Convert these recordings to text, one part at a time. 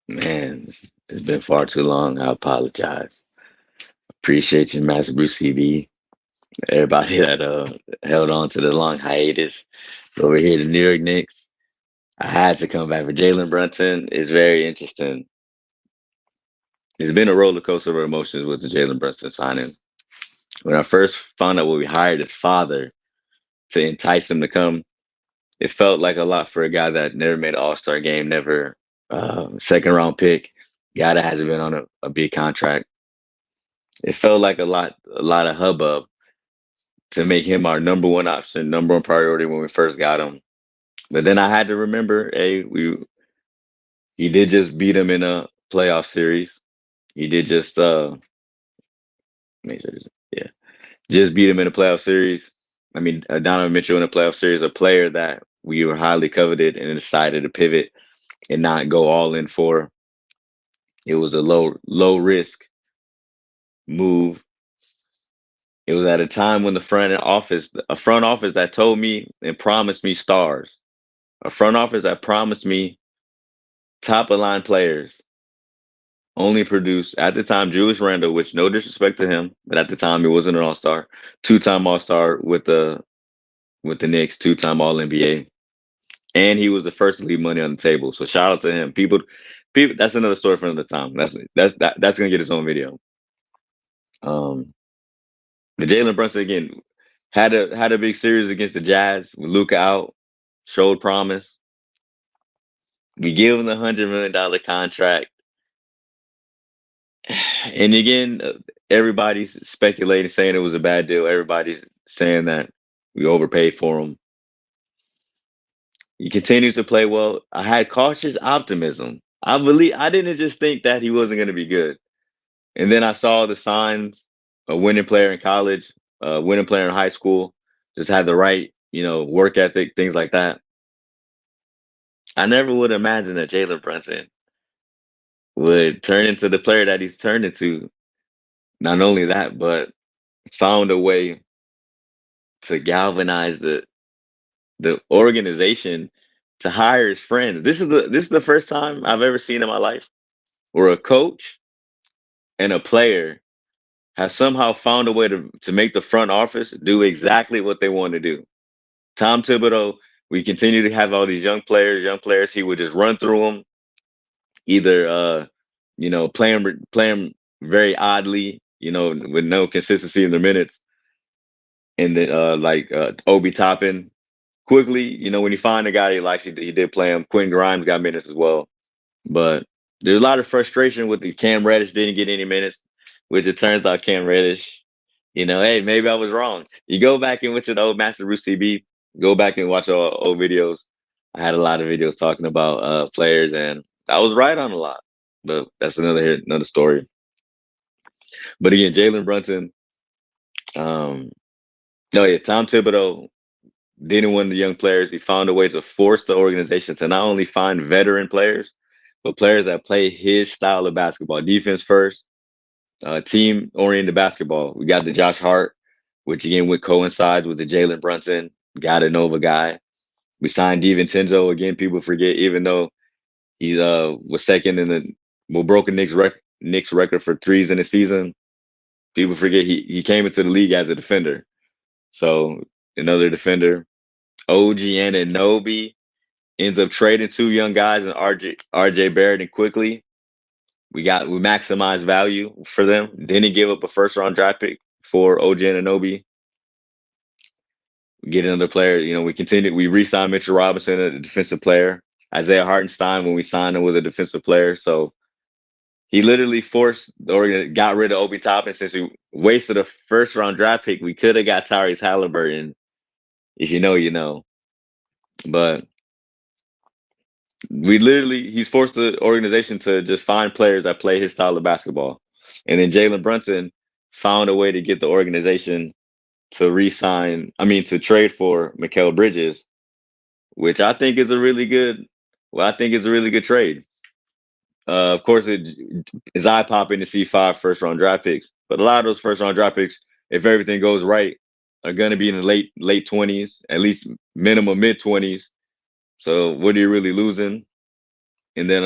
Man, it's been far too long. I apologize. Appreciate you, Master Bruce CB. Everybody that held on to the long hiatus over here, the New York Knicks. I had to come back for Jalen Brunson. It's very interesting. It's been a roller coaster of emotions with the Jalen Brunson signing. When I first found out when we hired his father to entice him to come, it felt like a lot for a guy that never made an All Star game, never second round pick, guy that hasn't been on a big contract. It felt like a lot of hubbub to make him our number one option, number one priority when we first got him. But then I had to remember, hey, we he did just beat him in a playoff series. He did just make sure yeah, just beat him in a playoff series. I mean, Donovan Mitchell in a playoff series, a player that we were highly coveted and decided to pivot and not go all in for. It was a low risk move. It was at a time when a front office that told me and promised me stars, a front office that promised me top of line players only produced at the time Julius Randle, which no disrespect to him, but at the time he wasn't an All Star, 2-time All Star with the Knicks, 2-time All NBA, and he was the first to leave money on the table. So shout out to him. People, that's another story for another time. That's gonna get its own video. Um, the Jalen Brunson again had a big series against the Jazz with Luca out, showed promise. We give him the $100 million contract. And again, everybody's speculating, saying it was a bad deal. Everybody's saying that we overpaid for him. He continues to play well. I had cautious optimism. I didn't just think that he wasn't going to be good. And then I saw the signs, a winning player in college, a winning player in high school, just had the right, work ethic, things like that. I never would imagine that Jalen Brunson would turn into the player that he's turned into. Not only that, but found a way to galvanize the organization to hire his friends. This is the first time I've ever seen in my life where a coach and a player have somehow found a way to make the front office do exactly what they want to do. Tom Thibodeau, we continue to have all these young players. He would just run through them, either play them very oddly, with no consistency in their minutes, and then like Obi Toppin quickly, when you find a guy he likes, he did play him. Quentin Grimes got minutes as well. But there's a lot of frustration with the Cam Reddish didn't get any minutes, which it turns out Cam Reddish, hey, maybe I was wrong. You go back and watch the old Master Bruce CB, go back and watch all old videos. I had a lot of videos talking about players, and I was right on a lot. But that's another story. But again, Jalen Brunson, um, no, yeah, Tom Thibodeau didn't want the young players. He found a way to force the organization to not only find veteran players, but players that play his style of basketball. Defense first, team oriented basketball. We got the Josh Hart, which again would coincides with the Jalen Brunson, got a Nova guy. We signed DiVincenzo again. People forget, even though he was second in the broken Knicks record for threes in the season. People forget he came into the league as a defender. So another defender. OG Anunoby ends up trading two young guys and RJ Barrett and quickly. We maximized value for them. Didn't give up a first round draft pick for OG Anunoby. We get another player. We continued. We re-signed Mitchell Robinson, a defensive player. Isaiah Hartenstein, when we signed him, was a defensive player. So he literally forced or got rid of Obi Toppin. Since we wasted a first round draft pick, we could have got Tyrese Halliburton. If you know, you know. But he's forced the organization to just find players that play his style of basketball. And then Jalen Brunson found a way to get the organization to to trade for Mikal Bridges, which I think is a really good trade. Of course, it's eye popping to see 5 first round draft picks, but a lot of those first round draft picks, if everything goes right, are going to be in the late 20s, at least minimum mid 20s. So what are you really losing? And then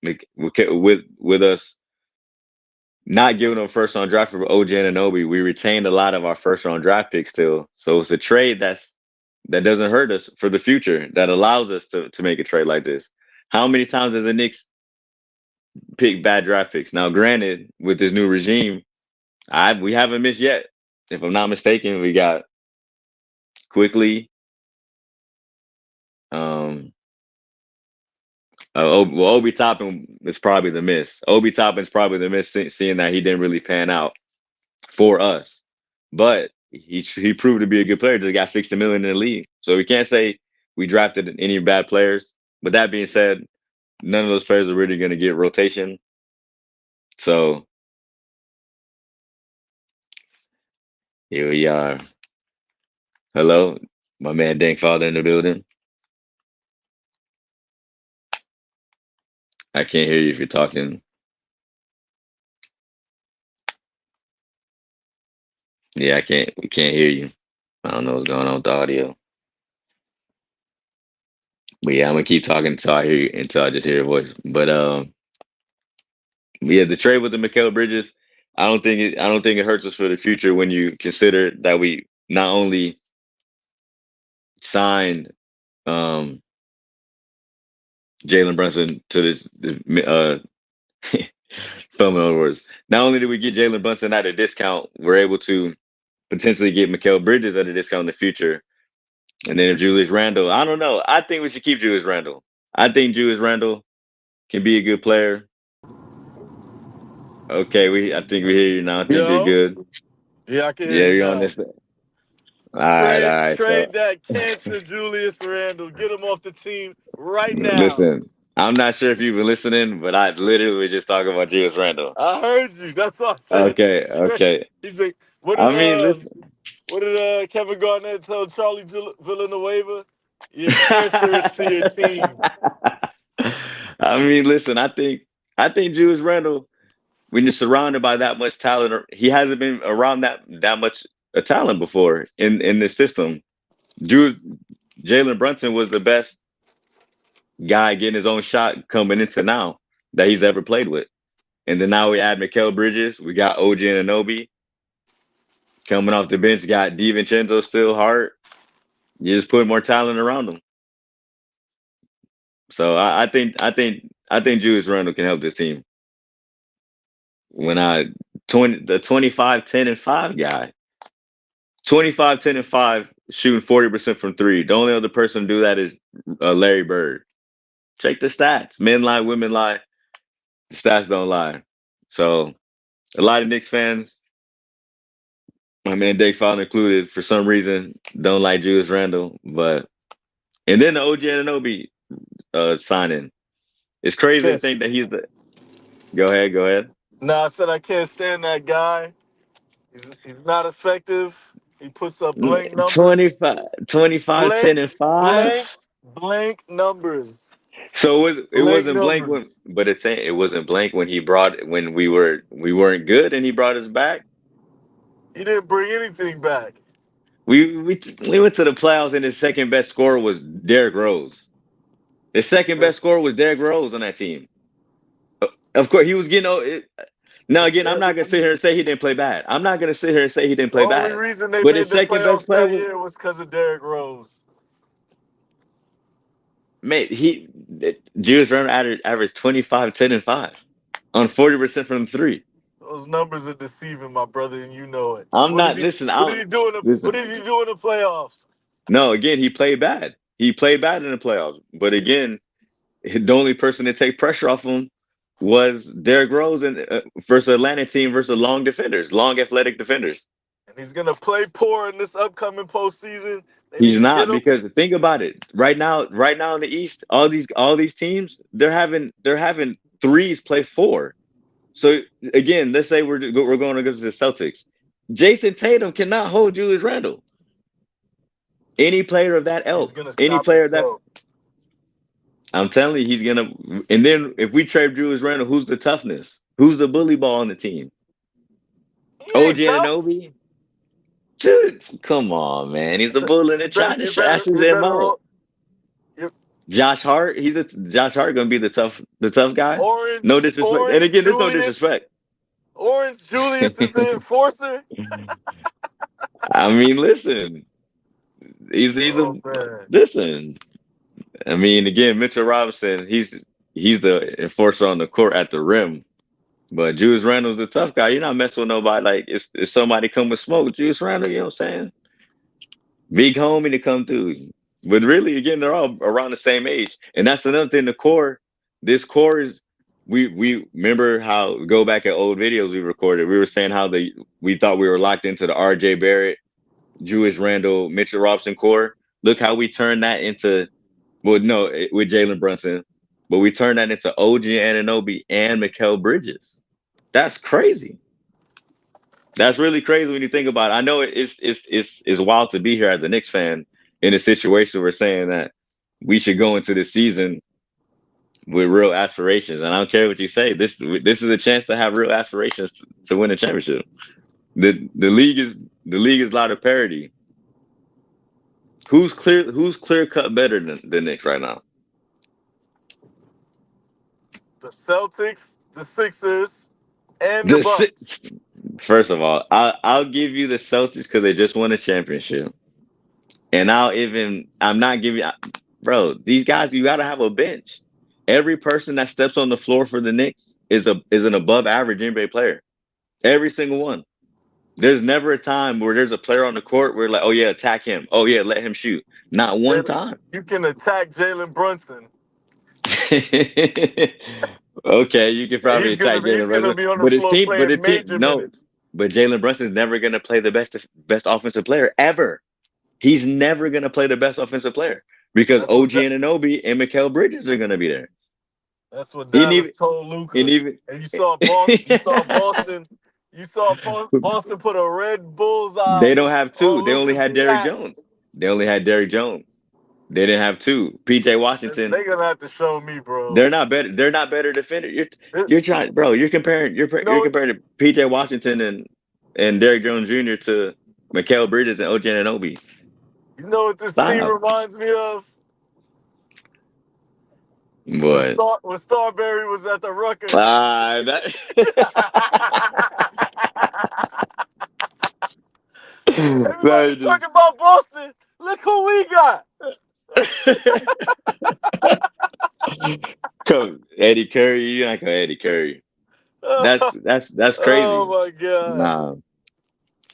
with us not giving them first round draft pick for OG Anunoby, we retained a lot of our first round draft picks still. So it's a trade that doesn't hurt us for the future, that allows us to make a trade like this. How many times has the Knicks picked bad draft picks? Now, granted, with this new regime, we haven't missed yet. If I'm not mistaken, we got quickly. Um, well, Obi Toppin is probably the miss. Obi Toppin's probably the miss, seeing that he didn't really pan out for us. But he proved to be a good player. Just got 60 million in the league, so we can't say we drafted any bad players. But that being said, none of those players are really going to get rotation. So here we are. Hello, my man DankFather in the building. I can't hear you if you're talking. Yeah, I can't. We can't hear you. I don't know what's going on with the audio. But yeah, I'm gonna keep talking until I hear you, until I just hear your voice. But yeah, the trade with the Mikal Bridges, I don't think it hurts us for the future when you consider that we not only signed um Jalen Brunson to this film in other words. Not only did we get Jalen Brunson at a discount, we're able to potentially get Mikal Bridges at a discount in the future. And then if Julius Randle, I don't know. I think we should keep Julius Randle. I think Julius Randle can be a good player. Okay, I think we hear you now. I think you're Yo, good. yeah, I can hear Yeah, you you're on now. this. All right, all right. So Trade that cancer, Julius Randle. Get him off the team right now. listen, I'm not sure if you've been listening, but I literally was just talking about Julius Randle. I heard you. That's what I said. Okay, Trade. okay. He's like, what I did mean, listen. Kevin Garnett tell Charlie Villanueva? You're cancerous to your team. I mean, listen. I think Julius Randle, when you're surrounded by that much talent, he hasn't been around that much talent before in this system. Julius, Jalen Brunson was the best guy getting his own shot coming into now that he's ever played with. And then now we add Mikal Bridges. We got OG and Anunoby coming off the bench. Got DiVincenzo still hard. You just put more talent around them. So I think Julius Randle can help this team. When I 25, 10, and 5 guy. 25, 10, and 5 shooting 40% from three. The only other person to do that is Larry Bird. Check the stats. Men lie, women lie. The stats don't lie. So a lot of Knicks fans, my man Dake Fowler included, for some reason, don't like Julius Randle. But and then the OG Anunoby signing. It's crazy to Yes. think that he's the. Go ahead, go ahead. No, I said I can't stand that guy. He's not effective. He puts up blank numbers. 25, 25, 10, Blank, and 5. blank, blank numbers. So it Blank wasn't blank numbers. but it wasn't blank when he brought when we weren't good and he brought us back. He didn't bring anything back. We went to the playoffs and his second best scorer was Derrick Rose. His second best scorer was Derrick Rose on that team. Of course, he was getting. Now again, I'm not gonna sit here and say he didn't play bad. I'm not gonna sit here and say he didn't The play only bad. reason they But made his the second best playoffs player that was year was because of Derrick Rose. mate. Julius Randle averaged 25, 10, and 5 on 40% from three. Those numbers are deceiving, my brother, and you know it. I'm not listen. What I did he do in the What listen. did he do in the playoffs? No, again, he played bad. He played bad in the playoffs. But again, the only person to take pressure off him was Derrick Rose and versus Atlanta team versus long defenders, long athletic defenders. And he's gonna play poor in this upcoming postseason. They need He's to get not him. because think about it. Right now in the East, all these teams they're having threes play four. So again, let's say we're going against the Celtics. Jason Tatum cannot hold Julius Randle. Any player of that He's ilk, gonna any stop the player of that show. I'm telling you, he's gonna. And then if we trade Julius Randle, who's the toughness? Who's the bully ball on the team? He OG ain't tough. Anunoby? Dude, come on, man. He's a bully and You better, trying to you that's better, his you better MO. roll. You, Josh Hart, Josh Hart gonna be the tough guy. No disrespect. And again, there's no disrespect. Orange Julius is the enforcer. I mean, listen, he's a Oh man, listen. I mean, again, Mitchell Robinson, he's the enforcer on the court at the rim. But Julius Randle's a tough guy. You're not messing with nobody. Like if somebody come with smoke, Julius Randle, you know what I'm saying? Big homie to come through. But really, again, they're all around the same age. And that's another thing. The core, this core is we remember how go back at old videos we recorded. We were saying how we thought we were locked into the RJ Barrett, Julius Randle, Mitchell Robinson core. Look how we turned that into with Jalen Brunson, but we turned that into OG Anunoby and Mikal Bridges. That's crazy. That's really crazy when you think about it. I know it's wild to be here as a Knicks fan in a situation where we're saying that we should go into the season with real aspirations. And I don't care what you say. This is a chance to have real aspirations to win a championship. The league is a lot of parity. Who's clear cut better than the Knicks right now? the Celtics, the Sixers, and the The Bucks. six, First of all, I'll give you the Celtics because they just won a championship. And I'm not giving, bro, these guys, you got to have a bench. Every person that steps on the floor for the Knicks is an above average NBA player. Every single one. There's never a time where there's a player on the court where like, oh yeah, attack him. Oh yeah, let him shoot. Not one Jalen, time. you can attack Jalen Brunson. Okay, you can And probably attack he's Jalen gonna Brunson, be on the but floor but playing his team, major no, minutes. but Jalen Brunson's never gonna play the best offensive player ever. He's never going to play the best offensive player because That's what OG Anunoby and Mikal Bridges are going to be there. that's what And Dallas even, told and Luca. even, And you saw Boston put a red bullseye they don't have two. on They only Luca's had Derrick back. Jones. They only had Derrick Jones. They didn't have two. PJ Washington. They're gonna have to show me, bro. They're not better. They're not better defenders. It- You're trying, bro. you You're know, comparing PJ Washington and Derrick Jones Jr. to Mikal Bridges and OG Anunoby. you know what this team Stop. reminds me of? But When Starberry was at the Rucker. that. Everybody That just talking about Boston. Look who we got. Come, Eddie Curry, you're not gonna Eddie Curry. That's Oh crazy. my god. Nah,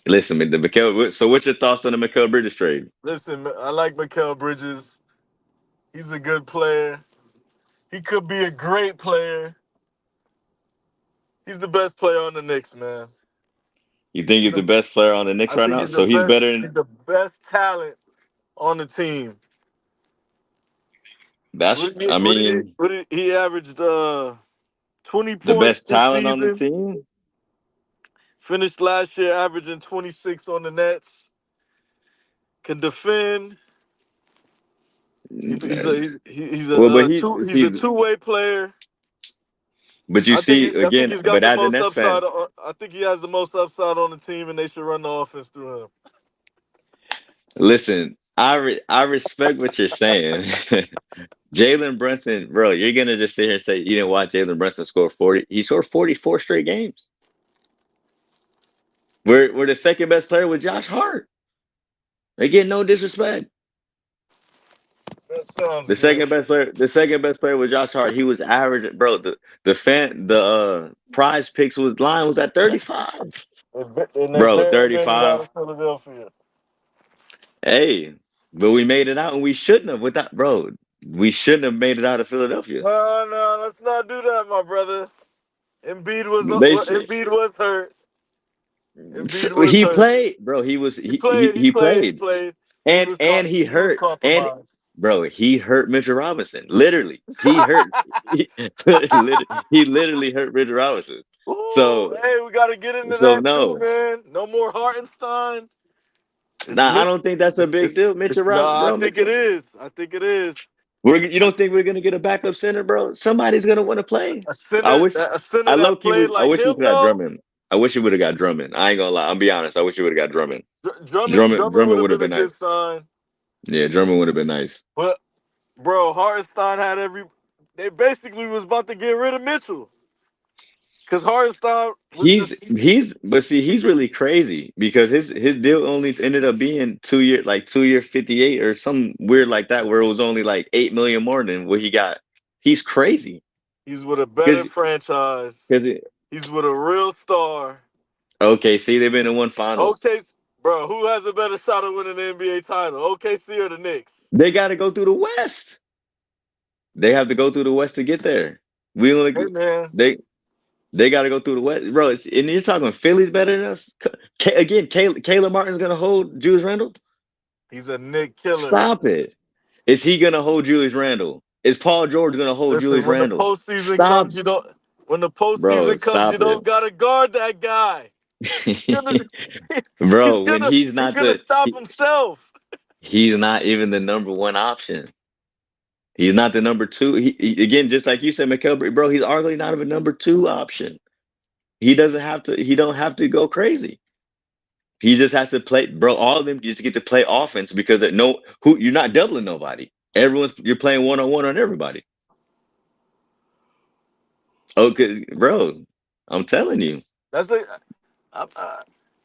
listen, man, the Mikal. So, what's your thoughts on the Mikal Bridges trade? Listen, I like Mikal Bridges. He's a good player. He could be a great player. He's the best player on the Knicks, man. You think He's he's the the, best player on the Knicks I right think now? So he's the best talent on the team. I mean, What did he averaged 20 the points best this talent on the season. team. Finished last year averaging 26 on the Nets. Can defend. Well, but He's a two-way player. but you see I think again, he's got but the as a most Nets fan, upside. I think he has the most upside on the team, and they should run the offense through him. listen, I respect what you're saying. Jalen Brunson, bro, you're gonna just sit here and say you didn't watch Jalen Brunson score 40. He scored 44 straight games. We're the second best player with Josh Hart. Again, no disrespect. That sounds good. The second best player with Josh Hart. He was average, bro. The prize picks line was at 35. And they Bro, barely made it out 35. of Philadelphia. Hey, but we made it out and we shouldn't have with that, bro. We shouldn't have made it out of Philadelphia. No, no, let's not do that, my brother. They should. Embiid was hurt. Embiid So was he hurt. played, bro. He played. He He played. He played, played. But he he was hurt, and compromised. bro, he hurt Mitchell Robinson. Literally, he hurt. He literally hurt Mitchell Robinson. Ooh, So hey, we got to get into so that too, no, man. No more Hartenstein. It's nah, I Mitch. don't think that's a big deal. Mitchell No, Robinson, I bro. think it Mitchell, is. I think it is. you don't think we're gonna get a backup center, bro? Somebody's gonna want to play. I wish, A center I low that key played would. I like wish we him, would have got though. Drummond. I wish we would have got Drummond. I ain't gonna lie. I'll be honest. I wish we would have got Drummond. Drummond would Drummond have would have been a been nice. good sign. Yeah, Drummond would have been nice. But bro, Hartenstein had every. They basically was about to get rid of Mitchell because Hartenstein was just. But see, he's really crazy because his deal only ended up being 2 year, like 2 year 58 or some weird like that, where it was only like 8 million more than what he got. He's crazy He's with a better because franchise. because He's with a real star. okay, see, they've been in one finals. Okay, bro, who has a better shot at winning the NBA title? OKC or the Knicks? They got to go through the West. They have to go through the West to get there. We Hey only man, they they got to go through the West, bro. And you're talking Philly's better than us. Again, Caleb Martin's gonna hold Julius Randle. he's a Nick killer. Stop it. Is he gonna hold Julius Randle? Is Paul George gonna hold Listen, Julius when the Randle? postseason Stop, comes, you don't. When the bro. postseason comes, you Stop it, don't gotta guard that guy. He's gonna, bro. When he's gonna stop himself. he's not even the number one option. He's not the number two. Again, just like you said, Mikal Bridges, bro. He's arguably not even number two option. He doesn't have to. He don't have to go crazy. He just has to play, bro. All of them just get to play offense because no, who you're not doubling nobody. You're playing one on everybody. Okay, bro. I'm telling you, That's a.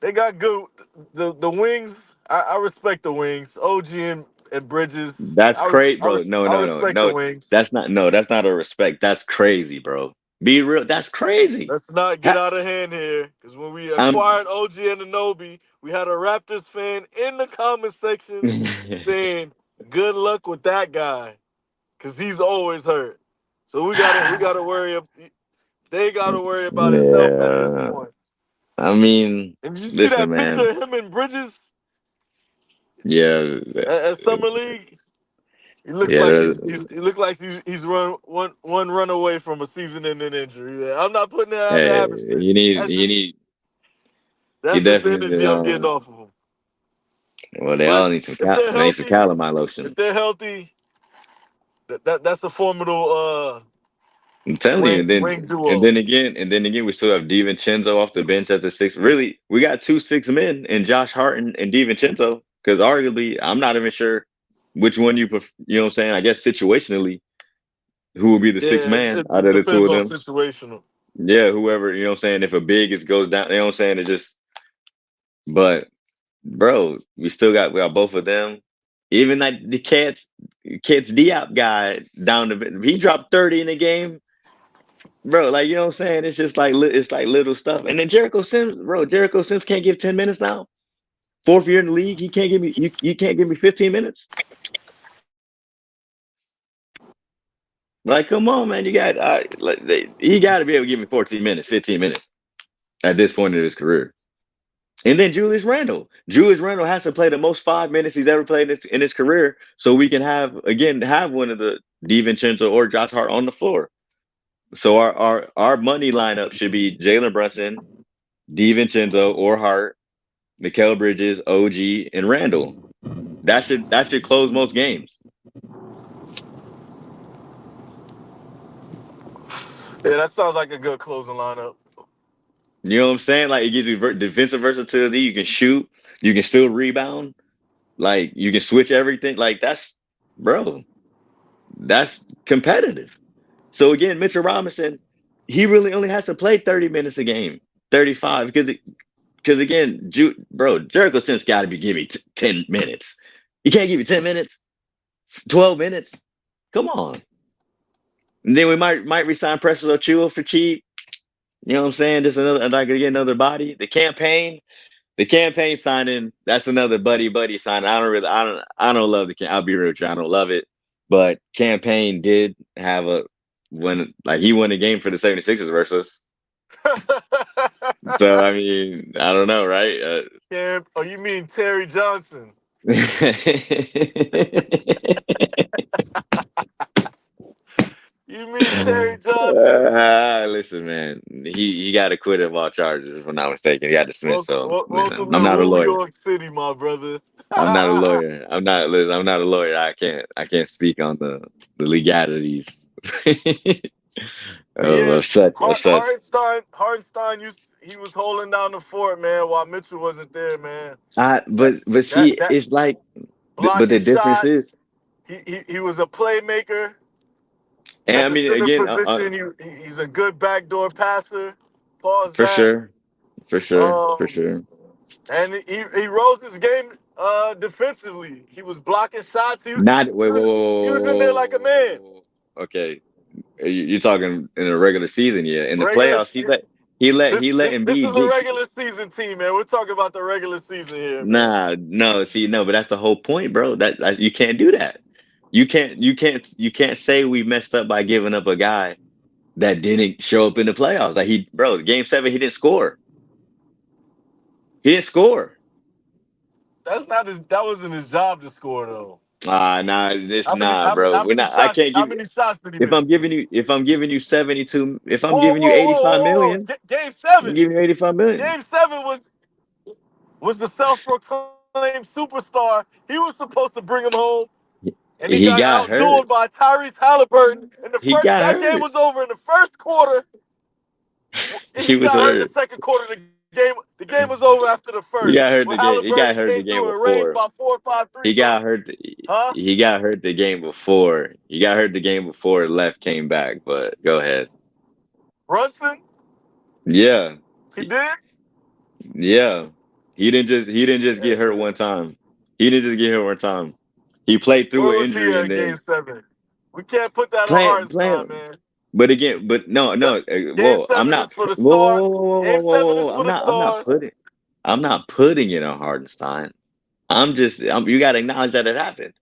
They got good. The wings. I respect the wings. OG and Bridges. that's crazy, bro. No, I no, no, respect the no. wings. That's not. No, that's not a respect. That's crazy, bro. Be real. That's crazy. Let's not get Ha- out of hand here, because when we I'm. acquired OG and Anunoby, we had a Raptors fan in the comment section saying, "Good luck with that guy, because he's always hurt." So we gotta worry. They gotta worry about his health at this Yeah. point. I mean, And did you see listen, that man. picture of him and Bridges Yeah, at Summer League? He looks yeah. like he looked like he's run one run away from a season-ending injury. Yeah, I'm not putting that out in the Hey, atmosphere. That's you just need, he that's just the definitely. energy I'm getting off of him. Well, they But all need some if they're they need some healthy, calamine if lotion. they're healthy, that's a formidable I'm telling you, ring duo. and then again, we still have DiVincenzo off the bench at the six. Really, we got two six men in Josh Hart and DiVincenzo. Because arguably, I'm not even sure which one you prefer. You know what I'm saying? I guess situationally, who will be the sixth Yeah, man out it of the two depends of on them? situational. Yeah, whoever. You know what I'm saying? If a big is goes down, you know what I'm saying? It just. But bro, we got both of them. Even like the Cats Diop guy down the he dropped 30 in the game, bro. Like you know what I'm saying? It's just like it's like little stuff. And then Jericho Sims, bro. Jericho Sims can't give 10 minutes now. Fourth year in the league, he can't give me you can't give me 15 minutes. Like come on, man, you got he got to be able to give me 14 minutes, 15 minutes at this point in his career. And then Julius Randle. Julius Randle has to play the most 5 minutes he's ever played in his career, so we can have one of the DiVincenzo or Josh Hart on the floor. So our money lineup should be Jalen Brunson, DiVincenzo or Hart, Mikal Bridges, OG, and Randle. That should close most games. Yeah, that sounds like a good closing lineup. You know what I'm saying? Like it gives you defensive versatility. You can shoot. You can still rebound. Like you can switch everything. Like that's bro. That's competitive. So again, Mitchell Robinson, he really only has to play 30 minutes a game, 35, because again, bro, Jericho Sims got to be giving me 10 minutes. You can't give me 10 minutes, 12 minutes. Come on. And then we might resign Precious Ochua for cheap. You know what I'm saying? Just another like again another body. The campaign signing. That's another buddy signing. I don't love I'll be real with you. I don't love it. But campaign did have a when like he won a game for the 76ers versus. So I mean, I don't know, right? Cam, oh, you mean Terry Johnson? You mean Terry Johnson? Listen, man, he got acquitted of all charges, if I'm not mistaken. He got dismissed. So listen, Welcome I'm to not a New lawyer. York City, my brother. I'm not a lawyer. I'm not a lawyer. I can't speak on the legalities But yeah, of such. Hartenstein he was holding down the fort, man, while Mitchell wasn't there, man. I That but that see, that it's like but blocking the difference is shots. he was a playmaker And at I the mean, center again, position. He's a good backdoor passer. Pause for that. sure, for sure, for Um, sure. and he rose his game defensively. He was blocking shots. Not He wait, whoa, was whoa, whoa, he whoa, was whoa, in there like a whoa, whoa, man. whoa, whoa. Okay, you're talking in a regular season, yeah. In the Regular. playoffs, he let This is Embiid a get regular season team, man. We're talking about the regular season here, man. nah, no. See, no, but that's the whole point, bro. That you can't do that. You can't say we messed up by giving up a guy that didn't show up in the playoffs. Like bro, game 7, he didn't score. He didn't score. That's not his. That wasn't his job to score though. Nah, bro. How We're many not. I shots? can't How give you. many shots did he If I'm miss? giving you, if I'm giving you 72, if I'm Whoa, giving you whoa, whoa, 85 whoa, whoa! million, Game I'm seven. giving you 85 million. Game seven was the self-proclaimed superstar. He was supposed to bring him home, and he He got got hurt. outdueled by Tyrese Halliburton. In the He first, got that game hurt. was over in the first quarter. He He was got hurt in the hurt. second quarter. The game was over after the He first. got hurt When the game. He got Halliburton hurt the came game through and rained before. about 4 or 5 He threes on got him. hurt. Huh? He got hurt the game before. He got hurt the game before Left came back. But go ahead. Brunson? Yeah, He did? yeah. He didn't just get hurt Yeah. one time. He didn't just get hurt one time. He played through Where an was he injury at and in game then seven? We can't put that on Hartenstein, playing. man. But again, but no, That, no. game Whoa, I'm seven is not. for the Whoa, star. whoa, whoa, whoa, whoa, Game whoa, seven whoa, is whoa. for the I'm not stars. putting. I'm not putting it on Hardenstein. You got to acknowledge that it happened.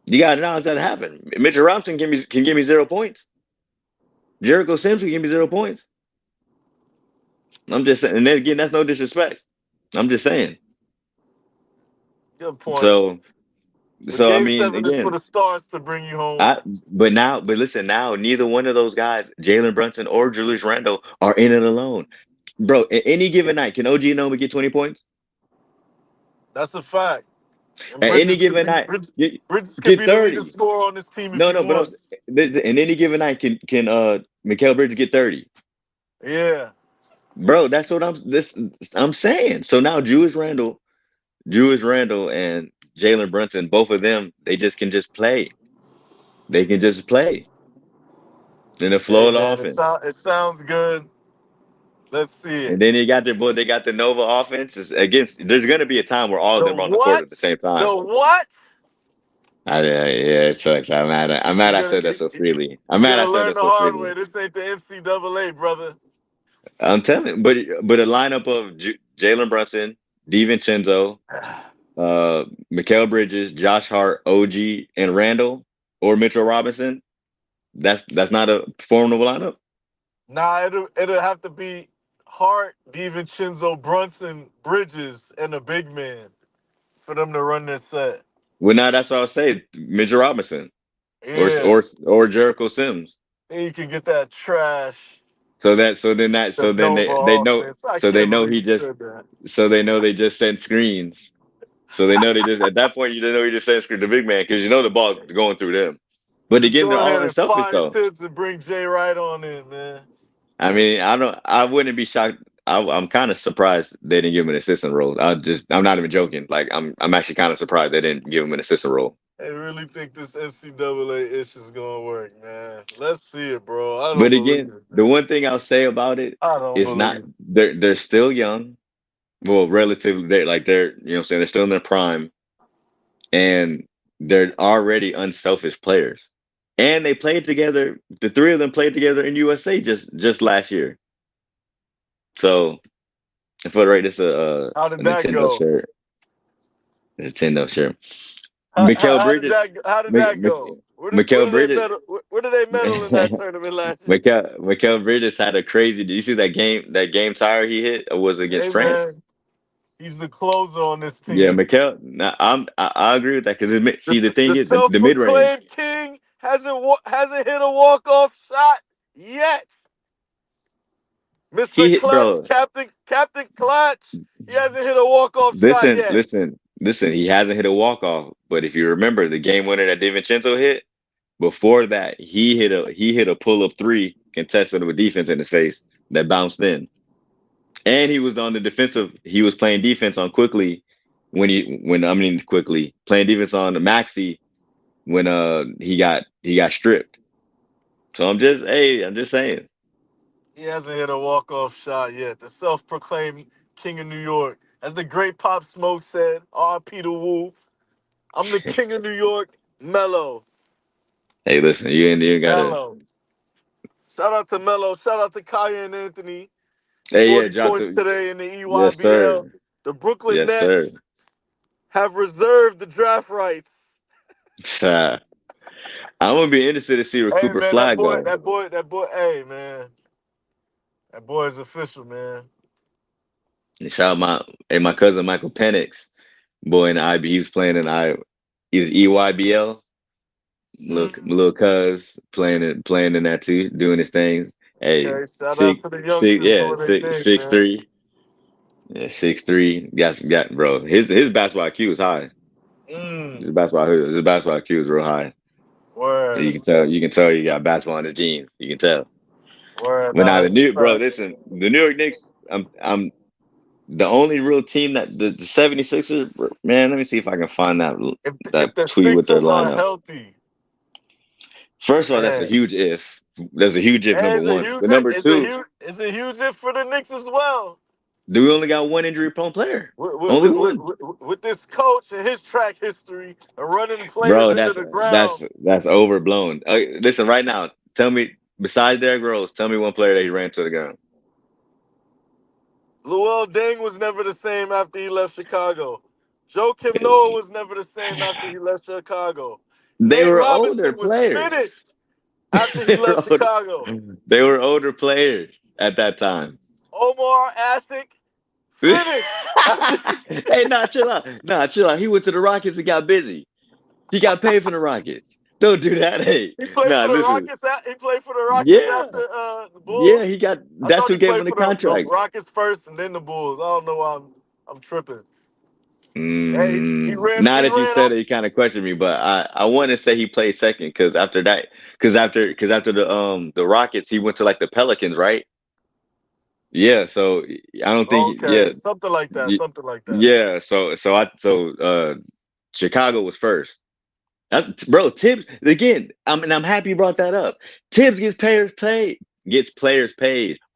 You got to acknowledge that it happened. Mitchell Robinson can give me 0 points. Jericho Sims can give me 0 points. I'm just saying. And then again, that's no disrespect. I'm just saying. Good point. So, But so I game mean, seven is for again, the stars to bring you home. I. But listen, now neither one of those guys, Jalen Brunson or Julius Randle, are in it alone. Bro, at any given night, can OG Anunoby get 20 points? That's a fact. And At any given night, Bridges could get be the leading 30. scorer on this team if No, he no, but wants. in any given night, can Mikal Bridges get 30? Yeah. Bro, that's what I'm saying. So now Julius Randle and Jalen Brunson, both of them, they just can just play. They can just play in the flow Hey of the man, offense. it sounds good. Let's see it. And then they got the Nova offense. Against, there's gonna be a time where all of The them are on the court what? at the same time. The what? Yeah, it sucks. I'm mad You're I gonna said that so freely. I'm you're mad I gonna said learn that the so hard freely. way. This ain't the NCAA, brother. I'm telling, but a lineup of Jalen Brunson, DiVincenzo, Mikal Bridges, Josh Hart, OG, and Randall or Mitchell Robinson. That's not a formidable lineup. Nah, it'll have to be Hart, DiVincenzo, Brunson, Bridges, and a big man for them to run this set. Well, now that's what I'll say. Mitchell Robinson or Yeah. or Jericho Sims. Then you can get that trash, the So then Nova they know offense. I so they can't know believe he you just said that. so they know they just sent screens. So they know they just at that point you know he just sent screen the big man because you know the ball's going through them. But Just again, they're go all ahead and unselfish fire though. Tibbs and bring Jay right on in, man. I mean, I wouldn't be shocked. I'm kind of surprised they didn't give him an assistant role. I'm not even joking. Like, I'm actually kind of surprised they didn't give him an assistant role. I really think this NCAA issue's gonna work, man. Let's see it, bro. I don't But believe again, it, the man. one thing I'll say about it I don't is not believe it. they're still young. Well, relatively, they're you know what I'm saying they're still in their prime, and they're already unselfish players. And they played together. The three of them played together in USA just last year. So for the right, it's How a did that Nintendo go? shirt. Nintendo shirt. Mikael Bridges, How did that go? Where Mikael did they Bridges, medal? Where did they medal in that tournament last year? Mikael Bridges had a crazy. Did you see that game tire he hit? It was against Hey France. man, he's the closer on this Yeah, team. Mikael. Nah, I agree with that because see the thing The is the mid range. self-proclaimed king hasn't hit a walk-off shot yet. Mr. He hit, Clutch, bro. Captain Clutch, he hasn't hit a walk-off shot Listen, yet. listen, listen. He hasn't hit a walk off, but if you remember the game winner that DiVincenzo hit before that, he hit a pull up three contested with defense in his face that bounced in. And he was on the defensive. He was playing defense on quickly when I mean quickly playing defense on the Maxi. when he got stripped. So I'm just saying. He hasn't hit a walk-off shot yet. The self-proclaimed king of New York. As the great Pop Smoke said, R.P. to Woo, I'm the king of New York, Mello. Hey, listen, you ain't gotta. Mello. Shout out to Mello. Shout out to Kaya and Anthony. Hey, yeah, 40 drop points the. today in the Yes, EYBL. sir. The Brooklyn Yes, Nets sir. have reserved the draft rights. I'm gonna be interested to see where Hey Cooper man, that Flag boy, go. that boy, that boy. Hey man, that boy is official, man. And shout out my cousin Michael Penix, boy in the IB. He was playing in he's EYBL. Mm. Little cuz playing in that too, doing his things. Hey, Okay, shout out to the youngsters yeah, doing their thing, six man. three, yeah, 6'3". Got bro. His basketball IQ is high. Mm. His basketball IQ is real high. Word, You can tell you got basketball in his genes. You can tell. word. But Nah, now that's a fact. listen, the New York Knicks. I'm the only real team that the 76ers. Man, let me see if I can find that If the tweet with their Sixers are lineup. healthy, First of all, that's a man, huge if. There's a huge if, and number one. But number two, it's a huge hit for the Knicks as well. do we only got one injury prone player? With, Only one. with this coach and his track history of running players Bro, into that's the ground, that's that's overblown. Listen, right now, tell me, besides Derrick Rose, tell me one player that he ran to the ground. Luol Deng was never the same after he left Chicago. Joe Kim Noah was never the same after he left Chicago. They Nate were older Robinson was players. finished after he they were left older, Chicago. they were older players at that time. Omar Asik finished after Hey, nah, chill out. Nah, chill out. He went to the Rockets and got busy. He got paid for the Rockets. Don't do that. Hey, he played nah, for the listen. Rockets. He played for the Rockets Yeah, after the yeah, Bulls. I that's thought who he gave played him the for the contract. Rockets first and then the Bulls. I don't know why I'm tripping. Hey, Now he that you ran said up. it, you kind of questioned me, but I want to say he played second because after that, because after the Rockets, he went to like the Pelicans, right? Yeah, so I don't think Okay, something like that. y- Something like that. yeah, so Chicago was first. Bro, Tibbs again. I'm happy you brought that up. Tibbs gets players paid.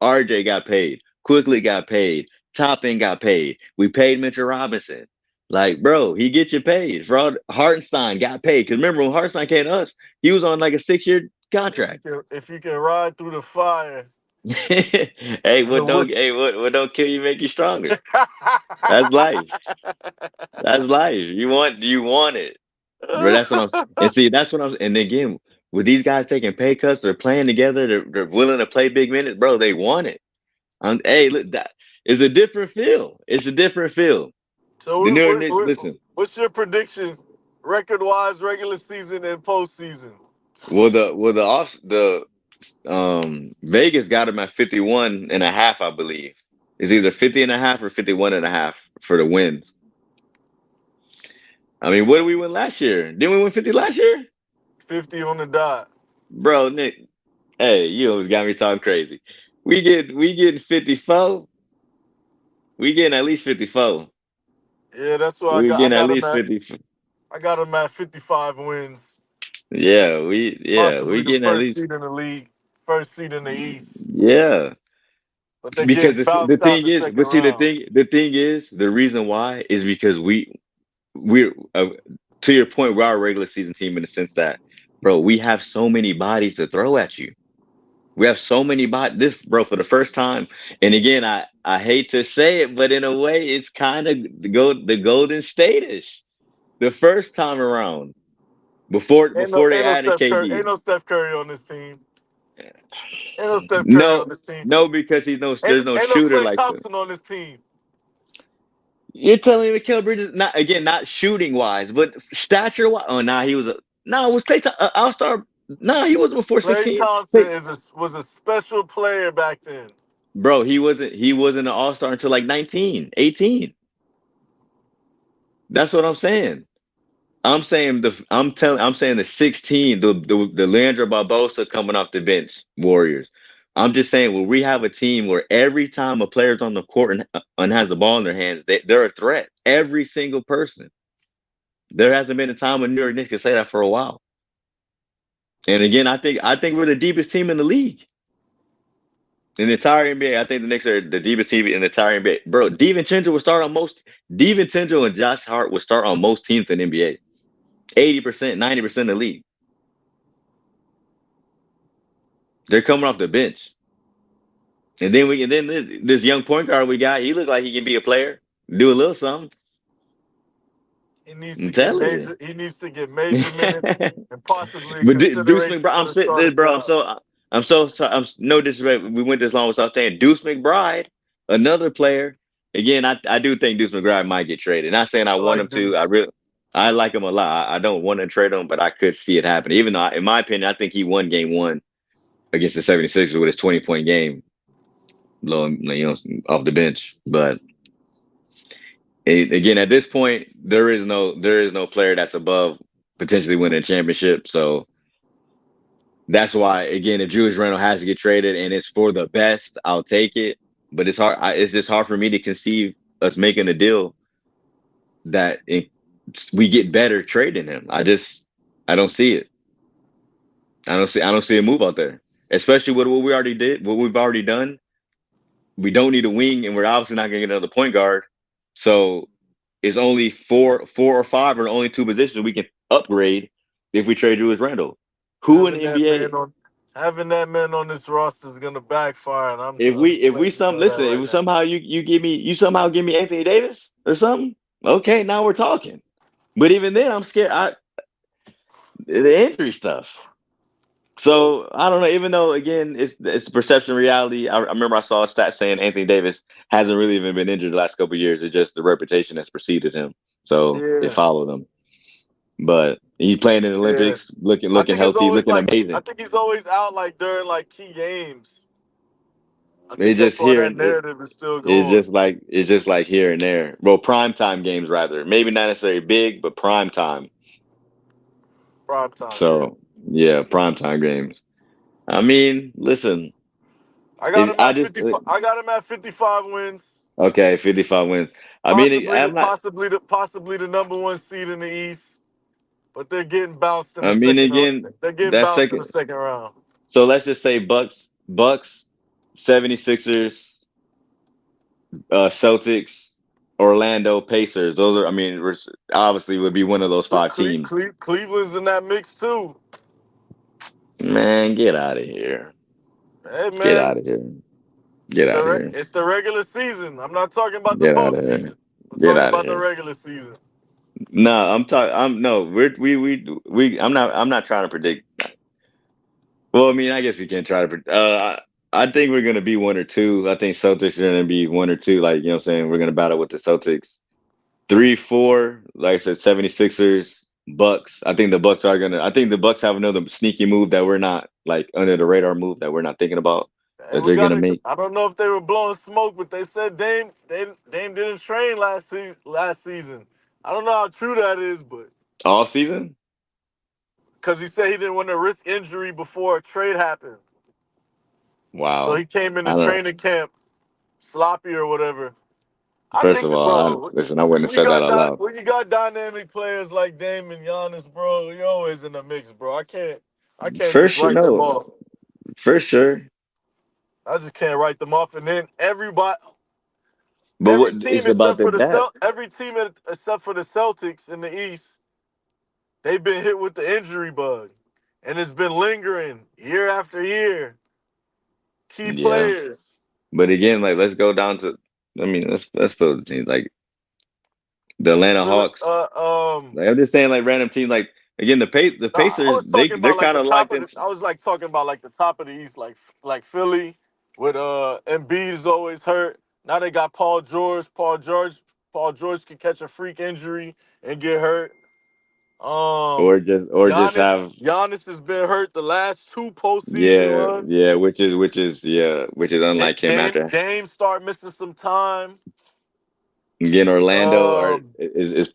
RJ got paid. Quickly got paid. Toppin got paid. We paid Mitchell Robinson. Like, bro, he get you paid. Hartenstein got paid. Because remember when Hartenstein came to us, he was on like a 6-year contract. If you can ride through the fire Hey, and the wood. what don't kill you make you stronger. That's life. That's life. You want it. Bro, that's what I'm and see, that's what I'm and again, with these guys taking pay cuts, they're playing together, they're willing to play big minutes, bro. They want it. Hey, look, that it's a different feel. It's a different feel. So The New York Knicks, listen. what's your prediction, record wise, regular season and postseason? The Vegas got him at 51 and a half, I believe. It's either 50 and a half or 51 and a half for the wins. I mean, what did we win last year? Didn't we win 50 last year? 50 on the dot. Bro, Nick, hey, you always got me talking crazy. We getting 54. We getting at least 54. Yeah, that's what I We got. getting at least 50. I got him at 55 wins, We possibly the getting at first least seed in the league, first seed in the East. yeah. But they Because get the bounced out thing the is, second but see round. the thing is the reason why is because we're to your point, we're our regular season team in the sense that, bro, we have so many bodies to throw at you. We have so many bodies. This, bro, for the first time, and again, I hate to say it, but in a way, it's kind of the Golden State-ish. The first time around, before they added Ain't KD. no Steph Curry on this team. Ain't no Steph Curry on No, this team. no, because there's no Ain't no shooter Clay like them. Thompson on this team. You're telling me Mikal Bridges not shooting wise, but stature wise. Oh, nah, he was a no. Was Clay All Star? No, he wasn't before Clay 16. Thompson was a special player back then. Bro, he wasn't an All Star until like 19, 18. That's what I'm saying. I'm saying the 16, the Leandro Barbosa coming off the bench, Warriors. I'm just saying when we have a team where every time a player's on the court and has the ball in their hands, they're a threat. Every single person. There hasn't been a time when New York Knicks could say that for a while. And again, I think we're the deepest team in the league. In the entire NBA, I think the Knicks are the deepest team in the entire NBA. Bro, DiVincenzo would start on most. DiVincenzo and Josh Hart would start on most teams in the NBA. 80%, 90% of the league. They're coming off the bench. And then this young point guard we got, he looks like he can be a player, do a little something. He needs I'm to get telling you. major. He needs to get major minutes and possibly a But Deuce consideration McBride, for I'm the sitting starting there, bro. job. No disrespect. We went this long without saying Deuce McBride, another player. Again, I do think Deuce McBride might get traded. Not saying I I want him like to. Deuce. I like him a lot. I don't want to trade him, but I could see it happen. Even though, in my opinion, I think he won game one against the 76ers with his 20-point game, off the bench. But again, at this point, there is no player that's above potentially winning a championship. So that's why, again, if Julius Randle has to get traded and it's for the best, I'll take it. But it's hard. It's just hard for me to conceive us making a deal that we get better trading him. I don't see it. I don't see a move out there, especially with what we already did, what we've already done. We don't need a wing, and we're obviously not going to get another point guard. So it's only four or five, or only two positions we can upgrade if we trade Julius Randle. Who in Having the that man NBA? on having that man on this roster is gonna backfire, and I'm If I'm we just if we letting you some know that listen, right if now. somehow you somehow give me Anthony Davis or something, okay, now we're talking. But even then, I'm scared. The injury stuff. So I don't know. Even though again, it's perception reality. I remember I saw a stat saying Anthony Davis hasn't really even been injured the last couple of years. It's just the reputation that's preceded him, so it Yeah, followed him. But he's playing in the yeah. Olympics, looking I looking think it's healthy, always looking like I amazing. think he's always out like during like key games. I think It's that's just why here that and it, narrative is still it's going. just like it's just like here and there. Well, prime time games rather. Maybe not necessarily big, but prime time. Prime time, yeah. So yeah, prime time games. I mean, listen, I got him I at just 55. I got him at 55 wins. okay, 55 wins. I mean, Possibly, I'm not. possibly the number one seed in the East, but they're getting bounced in the I mean, second. again, They're getting that bounced in the second. second round. So let's just say Bucks, 76ers, Celtics, Orlando, Pacers. Those are, I mean, obviously would be one of those five teams. Cleveland's in that mix too. Man, get out of here. Hey Get man, out of here. Get out of here. it's the regular season. I'm not talking about the Get out of here. postseason. I'm Get talking out of about the here. regular season. No, I'm talking. I'm no. We. I'm not trying to predict. Well, I mean, I guess we can try to. I think we're gonna be one or two. I think Celtics are gonna be one or two. Like, what I'm saying, we're gonna battle with the Celtics. 3, 4. Like I said, 76ers, Bucks. I think the Bucks have another sneaky move that we're not, like, under the radar move that we're not thinking about, Hey, that we they're got gonna it. make I don't know if they were blowing smoke, but they said Dame didn't train last season. Last season, I don't know how true that is, but all season. because he said he didn't want to risk injury before a trade happened, so Wow. he came into I don't. training camp sloppy or whatever. I First think of that, all, bro, listen. I wouldn't have said that out loud. when you got dynamic players like Dame and Giannis, bro, you're always in the mix, bro. I can't For just sure, write them no, off. for sure. I just can't write them off. And then But what it's about the depth. Every team except for the Celtics in the East, they've been hit with the injury bug, and it's been lingering year after year. Key Yeah. players. But again, like, let's go down to. I mean, let's put the teams like the Atlanta Phil- Hawks. Like, I'm just saying, like, random teams. Like, again, the No, I Pacers. was talking They're about like kind the of like top of them. the. I was like talking about like the top of the East, like Philly with Embiid is always hurt. Now they got Paul George. Paul George can catch a freak injury and get hurt. Or just have. Giannis has been hurt the last two postseason Yeah, runs. yeah, which is unlike him after Dame start missing some time. again Orlando. Or Um, is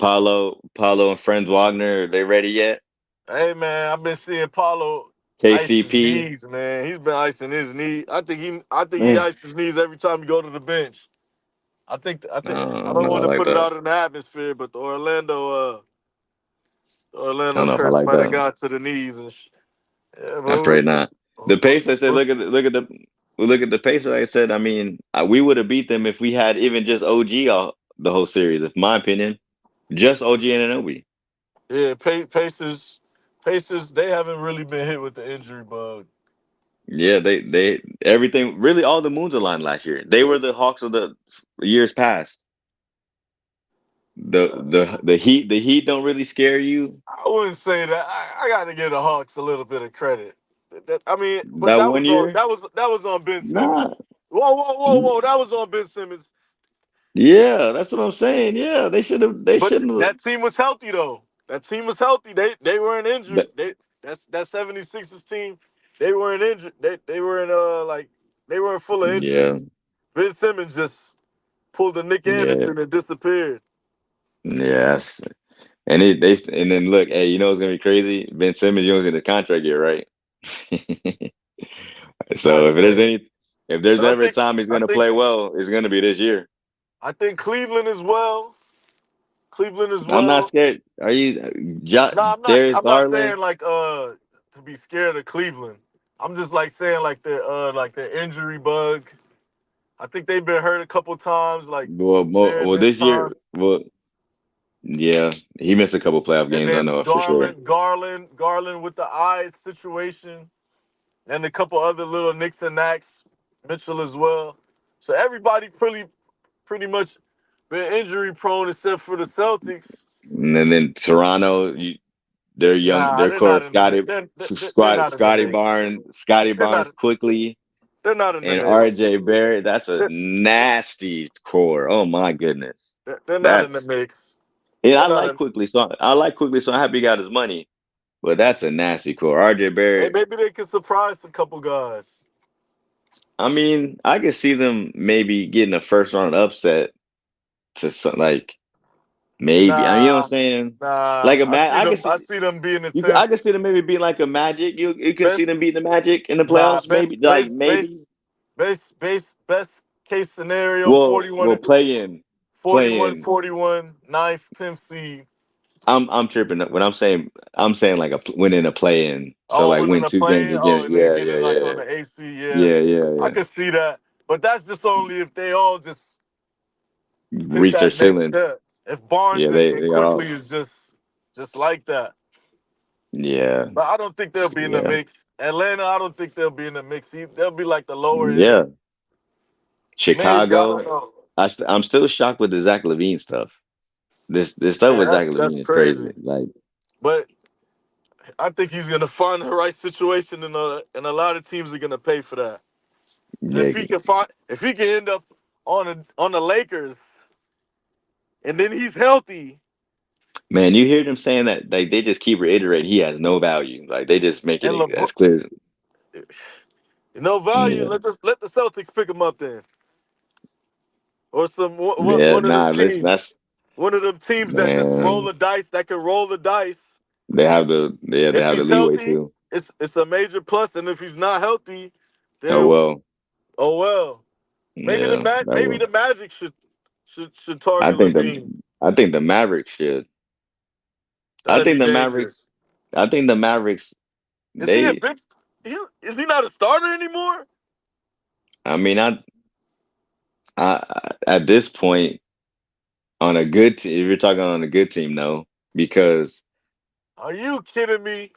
Paulo and friends Wagner? Are they ready yet? hey man, I've been seeing Paulo ice his KCP. knees, man. He's been icing his knee. I think he ices his knees every time he go to the bench. I I don't don't know. I want to like put it that. out in the atmosphere, but the Orlando I don't Orlando know if I Crest like might have that. got to the knees and yeah, I but pray not. The Pacers. Said, we'll look see. at the Pacers. Like I said, I mean, we would have beat them if we had even just OG all, the whole series. In my opinion, just OG and Anunoby. Yeah, Pacers, they haven't really been hit with the injury bug. Yeah, they everything really all the moons aligned last year. They were the Hawks of the years past. The Heat don't really scare you. I wouldn't say that. I got to give the Hawks a little bit of credit. I mean, but That one year, that was on Ben Simmons. nah. Whoa! That was on Ben Simmons. Yeah, that's what I'm saying. Yeah, they should have. They But shouldn't have. that team was healthy though. That team was healthy. They weren't injured. That 76ers team. They weren't injured. They weren't like they weren't full of Yeah, injuries. Ben Simmons just pulled a Nick yeah, Anderson and disappeared. yes. And then look, hey, you know what's gonna be crazy? Ben Simmons, you don't get the contract yet, right? So That's crazy. if there's But ever a time he's I gonna think play well, it's gonna be this year. I think Cleveland as well. Cleveland as I'm not well. scared. Are you, No, Darius I'm not Garland? saying like to be scared of Cleveland. I'm just like saying like the injury bug. I think they've been hurt a couple times, like shared This missed time. year, yeah, he missed a couple playoff And games. I then know it for sure. Garland with the eyes situation, and a couple other little nicks and knacks, Mitchell as well. So everybody pretty much been injury prone except for the Celtics. And then Toronto, they're young. Nah, Their they're core, not in the they're not in the mix. Scotty They're not Barnes quickly, they're not in the and mix. RJ Barrett. That's a They're, nasty core. Oh my goodness. they're not in the That's mix. and They're not in. I like quickly, so I'm happy he got his money. But that's a nasty core. RJ Barrett. Maybe they can surprise a couple guys. I mean, I could see them maybe getting a first round upset to like maybe. I mean, you know what I'm Nah, saying? Like nah. a Mag, I could I see see them being the you. I 10th. could see them maybe being like a Magic. You could see Best them beating the Magic in the Nah, playoffs. Maybe like maybe. best case scenario Well, play in. 41, 9th, 10th seed. I'm tripping. When I'm saying like winning a play in. So Oh, like winning win a two games play. Oh, again. and then Yeah, getting yeah, like yeah, on the AC. Yeah, yeah, yeah, I yeah. could see that. But that's just only if they all just hit Reach their that next ceiling. step. If Barnes Yeah, and they got Quickly all. is just like that. Yeah, But I don't think they'll be in the yeah, mix. Atlanta, I don't think they'll be in the mix. They'll be like the lower yeah. end. Maybe I don't Chicago. know. I'm still shocked with the Zach Levine stuff. This stuff Yeah, with Zach that's Levine is crazy. crazy. Like, But I think he's gonna find the right situation, and a lot of teams are gonna pay for that. And yeah, if he can end up on the Lakers, and then he's healthy, man, you hear them saying that like they just keep reiterating he has no value. Like they just making and it LeBron, as clear. no value. Yeah, Let the Celtics pick him up then, or yeah. one of them Nah, listen, teams, that's one of them teams that just roll man. the dice, that can roll the dice. They If have the he's leeway healthy, too. it's a major plus, and if he's not healthy, Oh then well, oh well. yeah, that Maybe will. the Magic should I target think Levine. the Mavericks should. I That'd think be the Mavericks. dangerous. I think the Mavericks. Is he a They. big? Is he not a starter anymore? I mean, at this point on a good team, if you're talking on a good team, no, because Are you kidding me?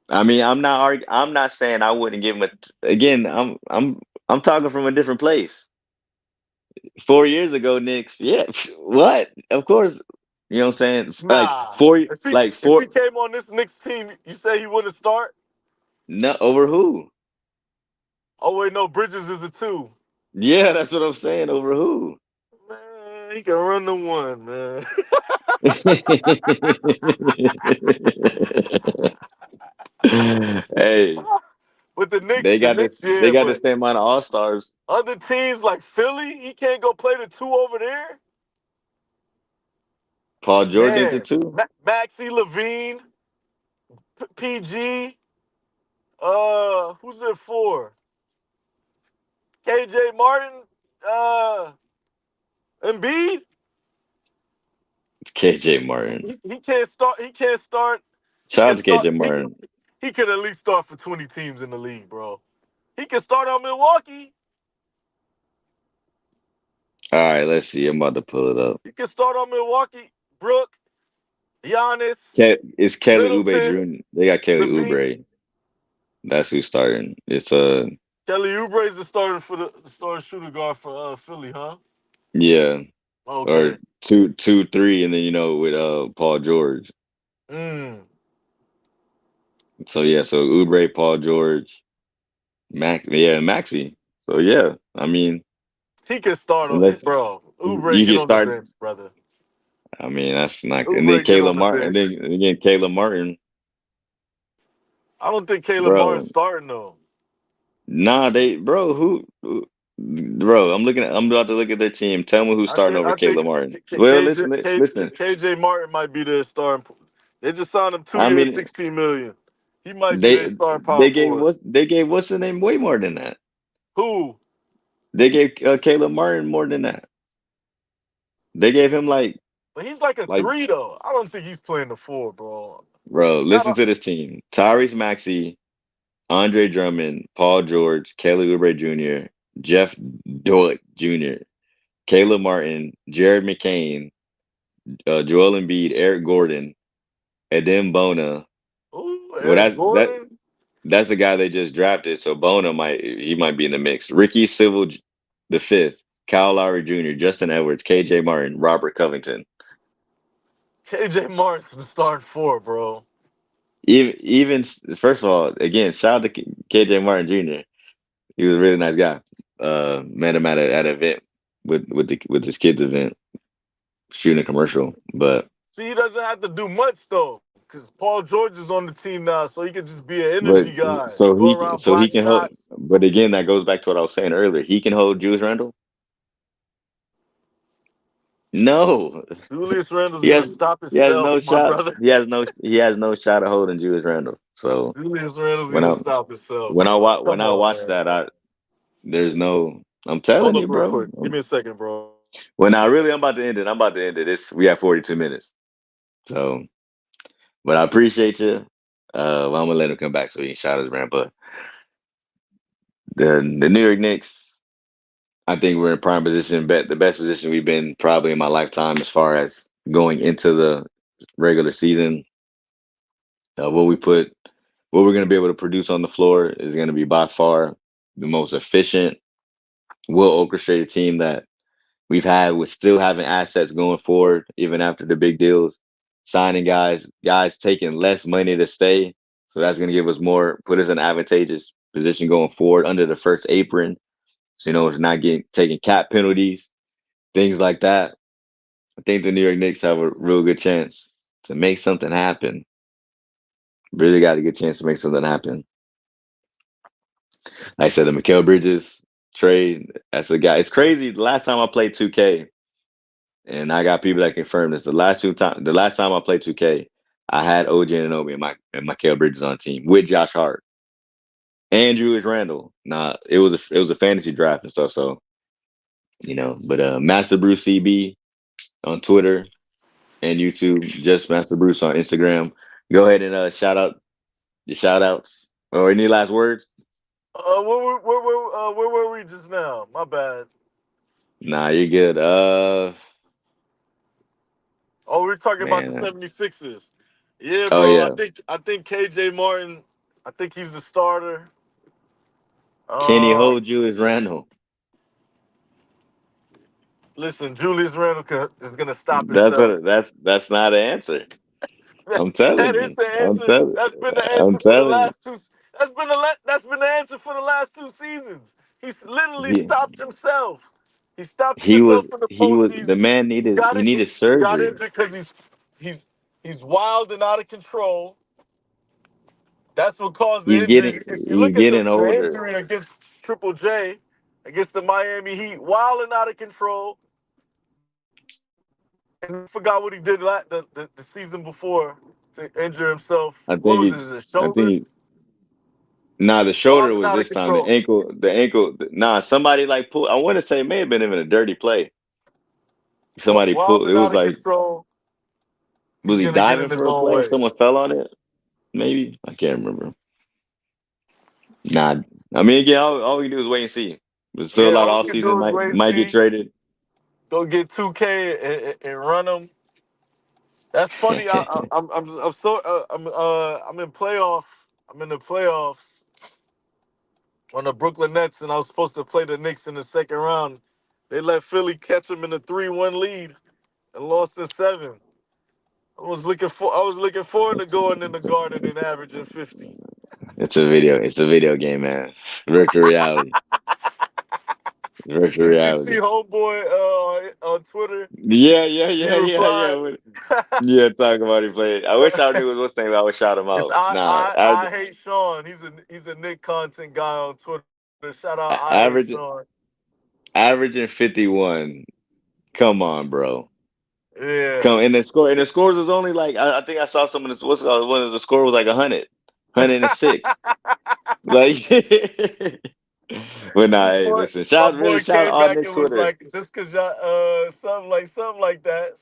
I mean, I'm not saying I wouldn't give him again. I'm talking from a different place. 4 years ago, Knicks, yeah, what? Of course, you know what I'm saying. Nah. If he came on this Knicks team, you say he wouldn't start? No, over who? Oh wait, no. Bridges is the two. Yeah, that's what I'm saying. Over who? Man, he can run the one, man. Hey, But they The got this. Knicks, They yeah. got the But same amount of all stars. other teams like Philly, he can't go play the two over there. Paul George did it Man, too. Maxie Levine, PG. Who's it for? KJ Martin, Embiid. It's KJ Martin. He can't start. He can't start He Shout can out to start. KJ Martin. He could at least start for 20 teams in the league, bro. He can start on Milwaukee. All right, let's see. I'm about to pull it up. He can start on Milwaukee. Brook, Giannis, It's Kelly Oubre Middleton, Jr. They got Kelly Levine. Oubre. That's who's starting. It's Kelly Oubre is the starter for the starting shooting guard for Philly, huh? yeah, or Okay. 2, 2, 3, and then with Paul George. Mm. So yeah, so Oubre, Paul George, Maxi. So yeah, I mean, He can start on unless bro. Oubre, you get can on the start, bench, brother. I mean that's not. And then Oubre, get on Caleb the Martin, and bench. then again Caleb Martin, I don't think Caleb Martin's bro. starting though. Nah, bro. I'm about to look at their team. Tell me who's starting over I think Caleb Martin. Well, listen. KJ Martin might be their starting. They just signed him two I years, mean, 16 million. He might be their they starting power they gave forward. what's the name way more than that. Who? They gave Caleb Martin more than that. They gave him But he's like a like three though. I don't think he's playing the four, bro. bro. Not Listen a, to this team: Tyrese Maxey, Andre Drummond, Paul George, Kelly Oubre Jr., Jeff Doak Jr., Caleb Martin, Jared McCain, Joel Embiid, Eric Gordon, Adem Bona. ooh, Well, Eric Gordon. that's the guy they just drafted. So Bona might be in the mix. Ricky Civil the fifth, Kyle Lowry Jr., Justin Edwards, KJ Martin, Robert Covington. KJ Martin's the starting four, bro. Even first of all, again, shout out to KJ Martin Jr. He was a really nice guy. Met him at an event with his kids event, shooting a commercial. But See, he doesn't have to do much though, because Paul George is on the team now, so he can just be an but energy guy, so go he around so he block can hold. shots. But again, that goes back to what I was saying earlier. He can hold Julius Randle. No, Julius Randle's he gonna has stop he has himself, no my shot. brother. He has no shot of holding Julius Randle. So Julius Randle's when gonna I stop himself, when I bro. watch when Come I on, watch man. that, there's no. I'm Hold telling up you, real bro. quick. Give me a second, bro. When I really, I'm about to end it. I'm about to end it. We have 42 minutes. So, but I appreciate you. Well, I'm gonna let him come back so he can shout his rant. But the New York Knicks, I think we're in prime position, bet the best position we've been probably in my lifetime as far as going into the regular season. What we put, what we're gonna be able to produce on the floor is gonna be by far the most efficient, well orchestrated team that we've had with still having assets going forward, even after the big deals, signing guys taking less money to stay. So that's going to give us more, put us in an advantageous position going forward under the first apron. So, it's not getting taking cap penalties, things like that. I think the New York Knicks have a real good chance to make something happen. Really got a good chance to make something happen. Like I said, the Mikal Bridges trade, that's a guy. It's crazy. The last time I played 2K, and I got people that confirm this. The last time I played 2K, I had OG Anunoby and Mikal Bridges on the team with Josh Hart and Julius Randle. Nah, it was a fantasy draft and stuff. So but Master Bruce CB on Twitter and YouTube, just Master Bruce on Instagram. Go ahead and shout out your shout outs or any last words. Where were we just now? My bad. Nah, you're good. Oh, we are talking about the Man. 76ers. Yeah, Oh bro. yeah. I think KJ Martin. I think he's the starter. Can he Uh, hold Julius Randle? Listen, Julius Randle is gonna stop That's himself. what. That's not an answer. I'm telling That is you. the I'm answer. telling. That's been the I'm answer for the telling you. last two. That's been the answer for the last two seasons. He's literally He stopped himself. He stopped he was himself in the he was the postseason. man he needed He got surgery. it because he's he's wild and out of control. That's what caused the He's injury. getting If you he's look at getting the older. injury against Triple J, against the Miami Heat, wild and out of control, and I forgot what he did the season before to injure himself. I What think was it? he His I think shoulder? nah, the shoulder Wild and was out of this time. The control. ankle the ankle nah, somebody like pulled. I want to say it may have been even a dirty play. Somebody Wild pulled. It and was out of like, control. was He's he gonna get in diving his for a own play? way. Someone fell on it. maybe I can't remember. Nah, I mean again, all we can do is wait and see. There's still a Yeah, lot all of we off can season. do is Might wait and might get see. traded. Go get 2K and run them. That's funny. I'm so I'm in playoff. I'm in the playoffs on the Brooklyn Nets, and I was supposed to play the Knicks in the second round. They let Philly catch them in a 3-1 lead and lost in seven. I was looking forward to It's, going in the it's, Garden and averaging 50. it's a video. It's a video game, man. Virtual reality. Virtual Did you see reality. Homeboy on Twitter? Yeah, yeah, He yeah, yeah, yeah. replied, Yeah, talk about he played. I wish I knew what's name. I would shout him "It's out. Nah, I hate Sean. He's a Nick content guy on Twitter. Shout out I hate averaging Sean. averaging 51. Come on, bro. Yeah. Come and the scores was only like I think I saw some of this. What's one of the score was like 106. Like, but nah, My hey, boy, listen, my really boy shout came out back Nick's and was Twitter. like, just cause y'all something like that.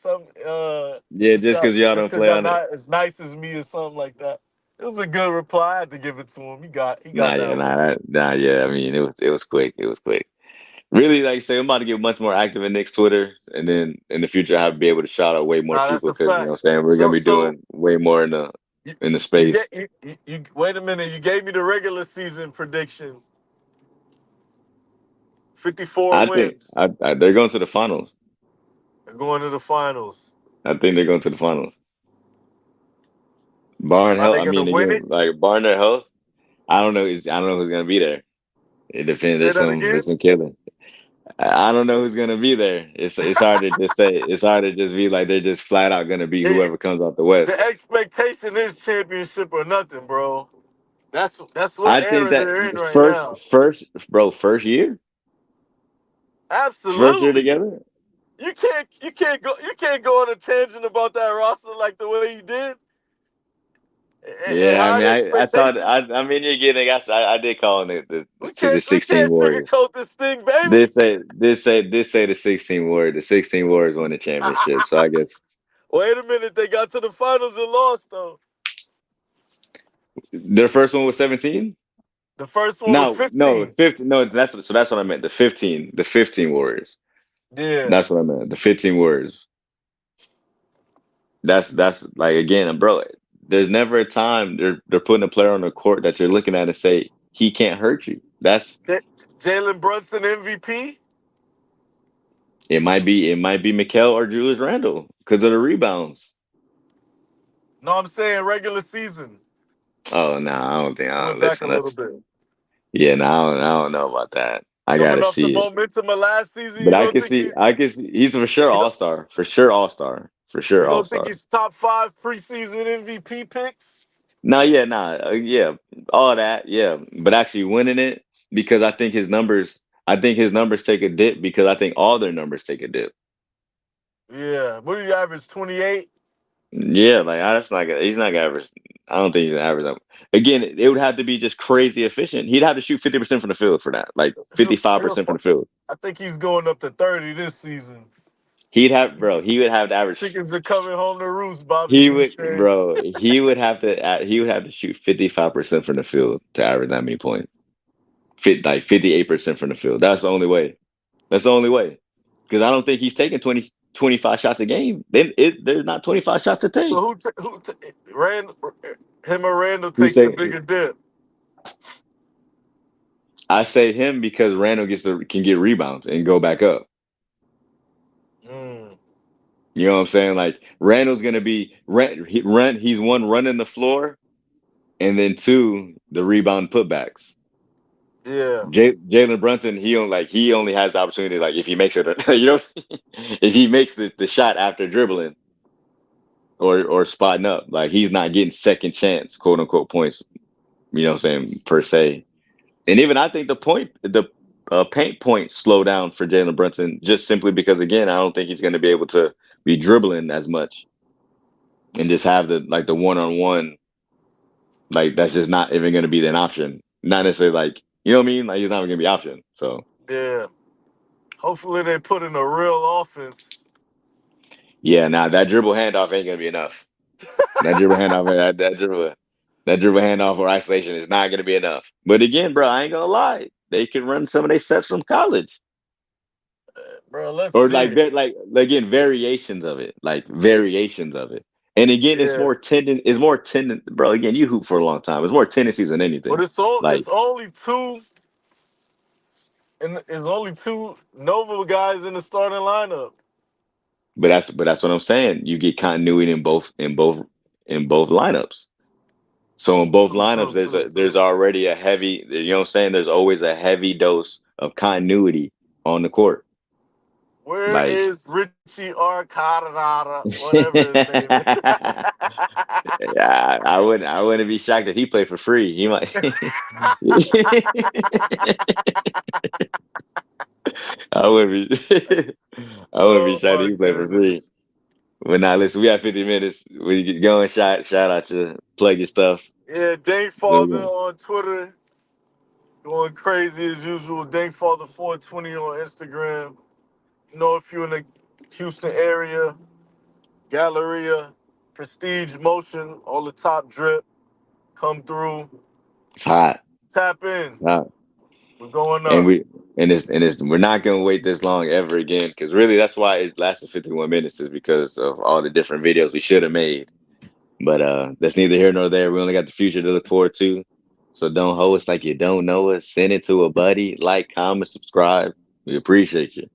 Yeah, just because y'all Just don't cause play y'all on it. not as nice as me or something like that. It was a good reply. I had to give it to him. He Nah, got yeah, that one. yeah. I mean, it was quick. It was quick. Really, like I say, I'm about to get much more active in Nick's Twitter, and then in the future, I'll be able to shout out way more Nah, that's people a because you know fact. what I'm saying we're gonna So be so doing way more you in the you get space. you wait a minute. You gave me the regular season predictions. 54 I think wins. they're going to the finals. They're going to the finals. I think they're going to the finals. Barring Are health, they I gonna mean, win again, it? like barring their health, I don't know who's gonna be there. It depends. Say that There's again. some killer. I don't know who's gonna be there. It's hard to just say. It's hard to just be like they're just flat out gonna be It, whoever comes out the the West. expectation is championship or nothing, bro. That's what I think era that they're in right first, now. bro, first year Absolutely. together. You can't go on a tangent about that roster like the way you did and Yeah, I hide mean, I thought expectations. I mean, again, I did call in the We 16 can't Warriors. sugarcoat this thing, baby. This say the 16 Warriors. The 16 Warriors won the championship. So I guess Wait a minute, they got to the finals and lost though. their first one was 17. The first one was No, no, 15. 15. No, that's what I meant. The 15 Warriors. Yeah. That's what I meant. The 15 Warriors. That's like again, bro. There's never a time they're putting a player on the court that you're looking at and say he can't hurt you. That's J- Jalen Brunson MVP. it might be Mikal or Julius Randle because of the rebounds. No, I'm saying regular season. Oh no, I don't think. I I went don't back a listen. little That's bit. yeah. No, I don't know about that. I Coming gotta off the see it. momentum of last season, But I can see he's for sure you know All Star. For sure All Star. For sure you All don't think Star. he's top five preseason MVP picks? No, yeah, nah, yeah, all that, yeah. But actually winning it because I think his numbers take a dip because I think all their numbers take a dip. Yeah. What do you average? 28? Yeah, like he's not gonna average. I don't think he's an average. Again, it would have to be just crazy efficient. He'd have to shoot 50% from the field for that, like He'll, 55% from the field. I think he's going up to 30 this season. He would have to average. Chickens are coming home to roost, Bobby Goose Train. He would have to shoot 55% from the field to average that many points. Like 58% from the field. That's the only way. That's the only way. Because I don't think he's taking 25 shots a game. Then there's not 25 shots to So take. Rand, him or Randall Who's takes the taking? bigger dip? I say him because Randall can get rebounds and go back up. Mm, You know what I'm saying? Like Randall's gonna be he's one running the floor and then two the rebound putbacks. yeah, Jalen Brunson he only has the opportunity like if he makes it you know if he makes the shot after dribbling or spotting up like he's not getting second chance quote unquote points you know what I'm saying per se. And even I think the paint points slow down for Jalen Brunson just simply because again I don't think he's going to be able to be dribbling as much and just have the one on one like that's just not even going to be an option. Not necessarily like you know what I mean like he's not going to be an option. So yeah. Hopefully they put in a real offense. yeah, now that dribble handoff ain't going to be enough. That dribble handoff that dribble. That dribble handoff or isolation is not going to be enough. But again, bro, I ain't gonna lie. They can run some of their sets from college, Bro, let's or see like it. like again variations of it, like variations of it. And again, Yeah, it's more tendon, bro. Again, you hoop for a long time. It's more tendencies than but anything. it's Like, only two, and it's only two Nova guys in the starting lineup. but that's what I'm saying. You get continuity in both lineups. So in both True, lineups, true, true, there's true. already a heavy, you know what I'm saying? There's always a heavy dose of continuity on the court. Where Like, is Richie Arcada, whatever his name is? yeah, I wouldn't be shocked if he played for free. He might. I wouldn't be. I wouldn't be Oh shocked if my he played for free. goodness. But now, listen, we have 50 minutes. We get going. Shout out to plug your stuff. Yeah, There we DankFather go. on Twitter, going crazy as usual. DankFather420 on Instagram. You know, if you're in the Houston area, Galleria, Prestige Motion, all the top drip, come through, It's hot. tap in. Hot. We're going And up. we're not gonna wait this long ever again, because really that's why it lasted 51 minutes, is because of all the different videos we should have made. But that's neither here nor there. We only got the future to look forward to. So don't hold us like you don't know us. Send it to a buddy. Like, comment, subscribe. We appreciate you.